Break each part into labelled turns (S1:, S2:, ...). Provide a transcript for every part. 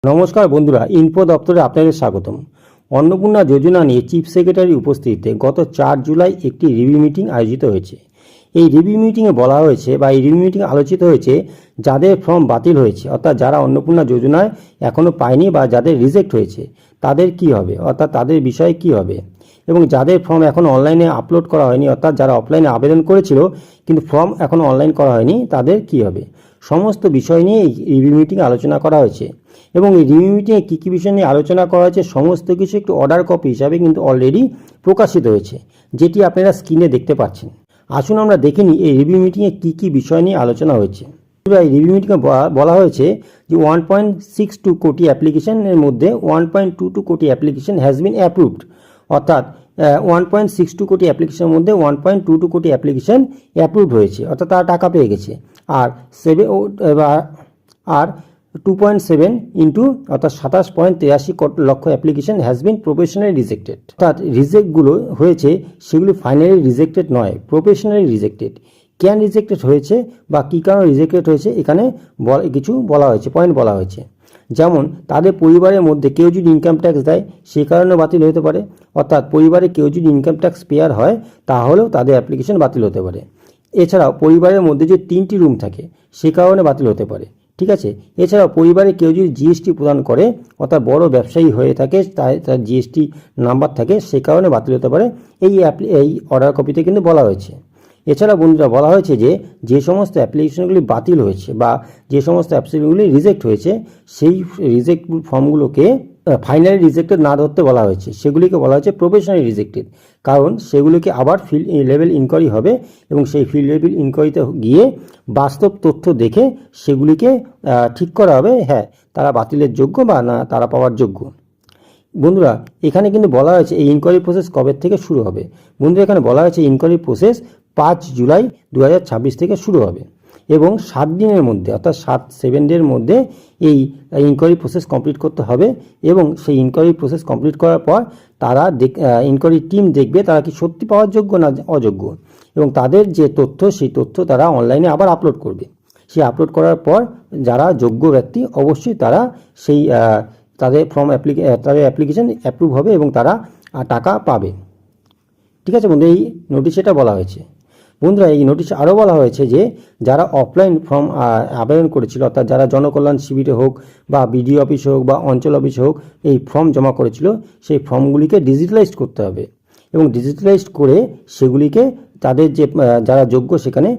S1: নমস্কার বন্ধুরা, ইনফো দপ্তরে আপনাদের স্বাগতম। অন্নপূর্ণা যোজনা নিয়ে চিফ সেক্রেটারির উপস্থিতিতে গত 4 জুলাই একটি রিভিউ মিটিং আয়োজিত হয়েছে। এই রিভিউ মিটিংয়ে বলা হয়েছে বা এই রিভিউ মিটিংয়ে আলোচিত হয়েছে যাদের ফর্ম বাতিল হয়েছে, অর্থাৎ যারা অন্নপূর্ণা যোজনায় এখনও পায়নি বা যাদের রিজেক্ট হয়েছে তাদের কি হবে, অর্থাৎ তাদের বিষয়ে কি হবে, এবং যাদের ফর্ম এখন অনলাইনে আপলোড করা হয়নি, অর্থাৎ যারা অফলাইনে আবেদন করেছিল কিন্তু ফর্ম এখন অনলাইন করা হয়নি তাদের কি হবে, সমস্ত বিষয় নিয়ে এই রিভিউ মিটিংয়ে আলোচনা করা হয়েছে। এবং এই রিভিউ মিটিংয়ে কী কী বিষয় নিয়ে আলোচনা করা হয়েছে সমস্ত কিছু একটু অর্ডার কপি হিসাবে কিন্তু অলরেডি প্রকাশিত হয়েছে, যেটি আপনারা স্ক্রিনে দেখতে পাচ্ছেন। আসুন আমরা দেখে নিই এই রিভিউ মিটিংয়ে কী কী বিষয় নিয়ে আলোচনা হয়েছে। এই রিভিউ মিটিংয়ে বলা হয়েছে যে 1.62 কোটি অ্যাপ্লিকেশনের মধ্যে 1.22 কোটি অ্যাপ্লিকেশন হ্যাজ বিন অ্যাপ্রুভড, অর্থাৎ 1.62 কোটি অ্যাপ্লিকেশনের মধ্যে 1.22 কোটি অ্যাপ্লিকেশন অ্যাপ্রুভড হয়েছে, অর্থাৎ তারা টাকা পেয়ে গেছে। আর 2.7 ইন্টু অর্থাৎ 27.83 লক্ষ application has been professionally rejected, অর্থাৎ রিজেক্টগুলো হয়েছে সেগুলি ফাইনালি রিজেক্টেড নয়, প্রফেশনালি রিজেক্টেড। কেন রিজেক্টেড হয়েছে বা কী কারণে রিজেক্টেড হয়েছে এখানে কিছু বলা হয়েছে, পয়েন্ট বলা হয়েছে। যেমন তাদের পরিবারের মধ্যে কেউ যদি ইনকাম ট্যাক্স দেয় সে কারণে বাতিল হতে পারে, অর্থাৎ পরিবারে কেউ যদি ইনকাম ট্যাক্স পেয়ার হয় তাহলেও তাদের অ্যাপ্লিকেশন বাতিল হতে পারে। এছাড়াও পরিবারের মধ্যে যে 3টি রুম থাকে সে কারণে বাতিল হতে পারে, ঠিক আছে। এছাড়াও পরিবারে কেউ যদি জিএসটি প্রদান করে, অর্থাৎ বড় ব্যবসায়ী হয়ে থাকে, তার জিএসটি নাম্বার থাকে, সে কারণে বাতিল হতে পারে। এই অর্ডার কপিতে কিন্তু বলা হয়েছে। এছাড়া বন্ধুরা বলা হয়েছে যে সমস্ত অ্যাপ্লিকেশনগুলি বাতিল হয়েছে বা যে সমস্ত অ্যাপ্লিকেশনগুলি রিজেক্ট হয়েছে সেই রিজেক্ট ফর্মগুলোকে ফাইনালি রিজেক্টেড না ধরতে বলা হয়েছে, সেগুলিকে বলা হয়েছে প্রফেশনালি রিজেক্টেড। কারণ সেগুলিকে আবার ফিল্ড লেভেল ইনকোয়ারি হবে এবং সেই ফিল্ড লেভেল ইনকোয়ারিতে গিয়ে বাস্তব তথ্য দেখে সেগুলিকে ঠিক করা হবে, হ্যাঁ তারা বাতিলের যোগ্য বা না তারা পাওয়ার যোগ্য। বন্ধুরা এখানে কিন্তু বলা হয়েছে এই ইনকোয়ারি প্রসেস কবে থেকে শুরু হবে। বন্ধুরা এখানে বলা হয়েছে ইনকোয়ারি প্রসেস 5 জুলাই 2026 থেকে শুরু হবে এবং 7 দিনের মধ্যে, অর্থাৎ 7 ডের মধ্যে এই ইনকোয়ারি প্রসেস কমপ্লিট করতে হবে। এবং সেই ইনকোয়ারি প্রসেস কমপ্লিট করার পর তারা ইনকোয়ারি টিম দেখবে তারা কি সত্যি পাওয়ার যোগ্য না অযোগ্য, এবং তাদের যে তথ্য সেই তথ্য তারা অনলাইনে আবার আপলোড করবে। সেই আপলোড করার পর যারা যোগ্য ব্যক্তি অবশ্যই তারা সেই তাদের তাদের অ্যাপ্লিকেশন অ্যাপ্রুভ হবে এবং তারা টাকা পাবে, ঠিক আছে বন্ধু। এই নোটিশ এটা বলা হয়েছে। বন্ধুরা এই নোটিশে আরও বলা হয়েছে যে যারা অফলাইন ফর্ম আবেদন করেছিল, অর্থাৎ যারা জনকল্যাণ শিবিরে হোক বা বিডিও অফিসে হোক বা অঞ্চল অফিসে হোক এই ফর্ম জমা করেছিল, সেই ফর্মগুলিকে ডিজিটালাইজড করতে হবে এবং ডিজিটালাইজড করে সেগুলিকে তাদের যে যারা যোগ্য সেখানে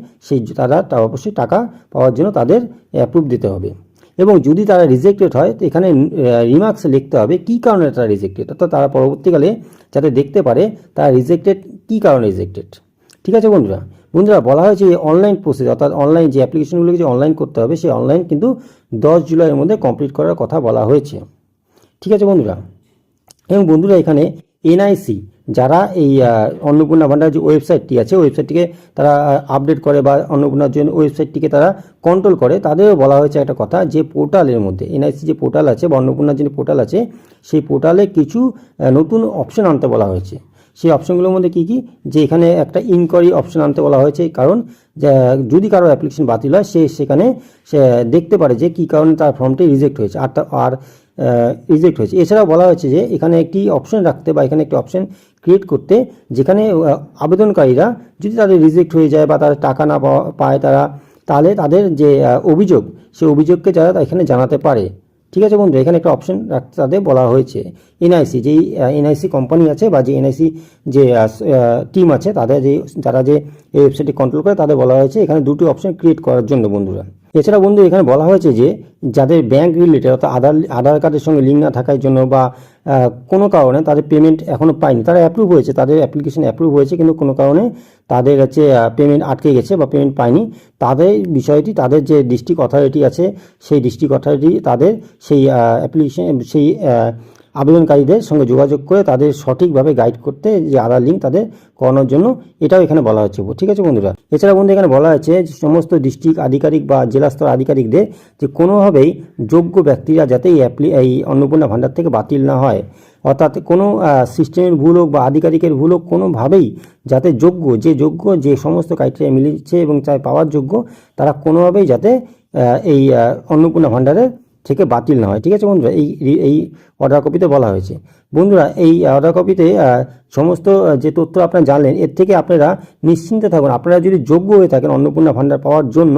S1: তারা অবশ্যই টাকা পাওয়ার জন্য তাদের অ্যাপ্রুভ দিতে হবে। এবং যদি তারা রিজেক্টেড হয় তো এখানে রিমার্কস লিখতে হবে কী কারণে তারা রিজেক্টেড, অর্থাৎ তারা পরবর্তীকালে যাতে দেখতে পারে তারা রিজেক্টেড কী কারণে রিজেক্টেড, ঠিক আছে বন্ধুরা। বলা হয়েছে যে অনলাইন প্রসেস, অর্থাৎ অনলাইন যে অ্যাপ্লিকেশনগুলোকে যে অনলাইন করতে হবে সেই অনলাইন কিন্তু 10 জুলাইয়ের মধ্যে কমপ্লিট করার কথা বলা হয়েছে, ঠিক আছে বন্ধুরা। এবং বন্ধুরা এখানে এনআইসি যারা এই অন্নপূর্ণা ভান্ডার যে ওয়েবসাইটটি আছে ওয়েবসাইটটিকে তারা আপডেট করে বা অন্নপূর্ণার জন্য ওয়েবসাইটটিকে তারা কন্ট্রোল করে, তাদেরও বলা হয়েছে একটা কথা যে পোর্টালের মধ্যে এনআইসি যে পোর্টাল আছে বা অন্নপূর্ণার যে পোর্টাল আছে সেই পোর্টালে কিছু নতুন অপশন আনতে বলা হয়েছে। সেই অপশনগুলোর মধ্যে কী কী, যে এখানে একটা ইনকোয়ারি অপশন আনতে বলা হয়েছে, কারণ যদি কারো অ্যাপ্লিকেশন বাতিল হয় সেখানে সে দেখতে পারে যে কী কারণে তার ফর্মটি রিজেক্ট হয়েছে আর রিজেক্ট হয়েছে। এছাড়াও বলা হয়েছে যে এখানে একটি অপশন রাখতে বা এখানে একটি অপশন ক্রিয়েট করতে যেখানে আবেদনকারীরা যদি তাদের রিজেক্ট হয়ে যায় বা তারা টাকা না পায় তাহলে তাদের যে অভিযোগ সেই অভিযোগকে যারা এখানে জানাতে পারে, ঠিক আছে বন্ধু। এখানে একটা অপশন রাখতে তাদের বলা হয়েছে। এনআইসি যেই এনআইসি কোম্পানি আছে বা যে এনআইসি যে টিম আছে যারা যে এই ওয়েবসাইটটি কন্ট্রোল করে তাদের বলা হয়েছে এখানে দুটি অপশন ক্রিয়েট করার জন্য বন্ধুরা। এছাড়া বন্ধু এখানে বলা হয়েছে যে যাদের ব্যাংক রিলেটেড অর্থাৎ আধার কার্ডের সঙ্গে লিঙ্ক না থাকার জন্য বা কোনো কারণে তাদের পেমেন্ট এখনও পায়নি, তারা অ্যাপ্রুভ হয়েছে, তাদের অ্যাপ্লিকেশন অ্যাপ্রুভ হয়েছে কিন্তু কোনো কারণে তাদের পেমেন্ট আটকে গেছে বা পেমেন্ট পায়নি, তাদের বিষয়টি তাদের যে ডিস্ট্রিক্ট অথরিটি আছে সেই ডিস্ট্রিক্ট অথরিটি তাদের সেই অ্যাপ্লিকেশন সেই আবেদনকারীদের সঙ্গে যোগাযোগ করে তাদের সঠিকভাবে গাইড করতে যে আধার লিঙ্ক তাদের করানোর জন্য এটাও এখানে বলা হচ্ছে, ঠিক আছে বন্ধুরা। এছাড়া বন্ধু এখানে বলা হয়েছে যে সমস্ত ডিস্ট্রিক্ট আধিকারিক বা জেলা স্তর আধিকারিকদের যে কোনোভাবেই যোগ্য ব্যক্তিরা যাতে এই অন্নপূর্ণা ভান্ডার থেকে বাতিল না হয়, অর্থাৎ কোনো সিস্টেমের ভুল হোক বা আধিকারিকের ভুল হোক, কোনোভাবেই যাতে যোগ্য যে সমস্ত ক্রাইটেরিয়া মিলেছে এবং চাই পাওয়ার যোগ্য তারা কোনোভাবেই যাতে এই অন্নপূর্ণা ভান্ডারের থেকে বাতিল না হয়। ঠিক আছে বন্ধুরা, এই অর্ডার কপিতে বলা হয়েছে। বন্ধুরা এই অর্ডার কপিতে সমস্ত যে তথ্য আপনারা জানলেন, এর থেকে আপনারা নিশ্চিন্তে থাকুন। আপনারা যদি যোগ্য হয়ে থাকেন অন্নপূর্ণা ভাণ্ডার পাওয়ার জন্য,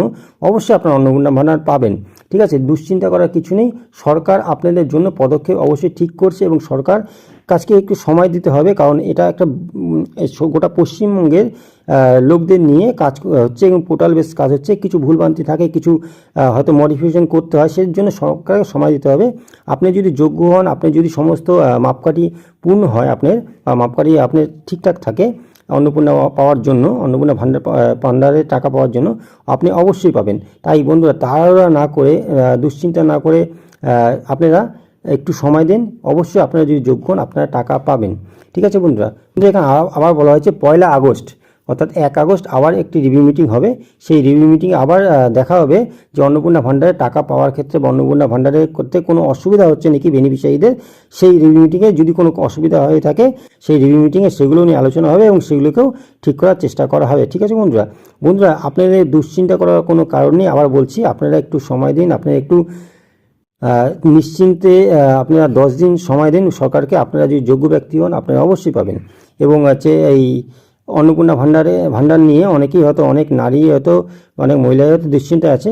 S1: অবশ্যই আপনারা অন্নপূর্ণা ভাণ্ডার পাবেন। ঠিক আছে, দুশ্চিন্তা করার কিছু নেই। সরকার আপনাদের জন্য পদক্ষেপ অবশ্যই ঠিক করছে এবং সরকার কাজকে একটু সময় দিতে হবে, কারণ এটা একটা গোটা পশ্চিমবঙ্গের লোকদের নিয়ে কাজ হচ্ছে এবং পোর্টাল বেস কাজ হচ্ছে। কিছু ভুলভ্রান্তি থাকে, কিছু হয়তো মডিফিকেশন করতে হয়, সেই জন্য সরকারকে সময় দিতে হবে। আপনি যদি যোগ্য হন, আপনি যদি সমস্ত মাপকাঠি পূর্ণ হয় আপনার, বা মাপকাঠি আপনার ঠিকঠাক থাকে অন্নপূর্ণা পাওয়ার জন্য, অন্নপূর্ণা ভাণ্ডারের টাকা পাওয়ার জন্য, আপনি অবশ্যই পাবেন। তাই বন্ধুরা তাড়াহুড়া না করে, দুশ্চিন্তা না করে আপনারা একটু সময় দিন। অবশ্যই আপনারা যদি যোগ্য হন আপনারা টাকা পাবেন। ঠিক আছে বন্ধুরা, কিন্তু এখানে আবার বলা হয়েছে 1 আগস্ট অর্থাৎ 1 আগস্ট আবার একটি রিভিউ মিটিং হবে। সেই রিভিউ মিটিংয়ে আবার দেখা হবে যে অন্নপূর্ণা ভাণ্ডারে টাকা পাওয়ার ক্ষেত্রে বা অন্নপূর্ণা ভাণ্ডারে করতে কোনো অসুবিধা হচ্ছে নাকি বেনিফিশিয়ারিদের। সেই রিভিউ মিটিংয়ে যদি কোনো অসুবিধা হয়ে থাকে, সেই রিভিউ মিটিংয়ে সেগুলো নিয়ে আলোচনা হবে এবং সেগুলোকেও ঠিক করার চেষ্টা করা হবে। ঠিক আছে বন্ধুরা, আপনাদের দুশ্চিন্তা করার কোনো কারণ নেই। আবার বলছি, আপনারা একটু সময় দিন, আপনারা একটু নিশ্চিন্তে আপনারা 10 দিন সময় দিন সরকারকে। আপনারা যদি যোগ্য ব্যক্তি হন আপনারা অবশ্যই পাবেন। এবং এই অন্নপূর্ণা ভাণ্ডার নিয়ে অনেকেই হয়তো, অনেক নারী হয়তো, অনেক মহিলাই হয়তো দুশ্চিন্তায় আছে।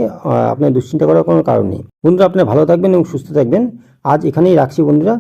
S1: আপনার দুশ্চিন্তা করার কোনো কারণ নেই। বন্ধুরা আপনারা ভালো থাকবেন এবং সুস্থ থাকবেন। আজ এখানেই রাখছি বন্ধুরা।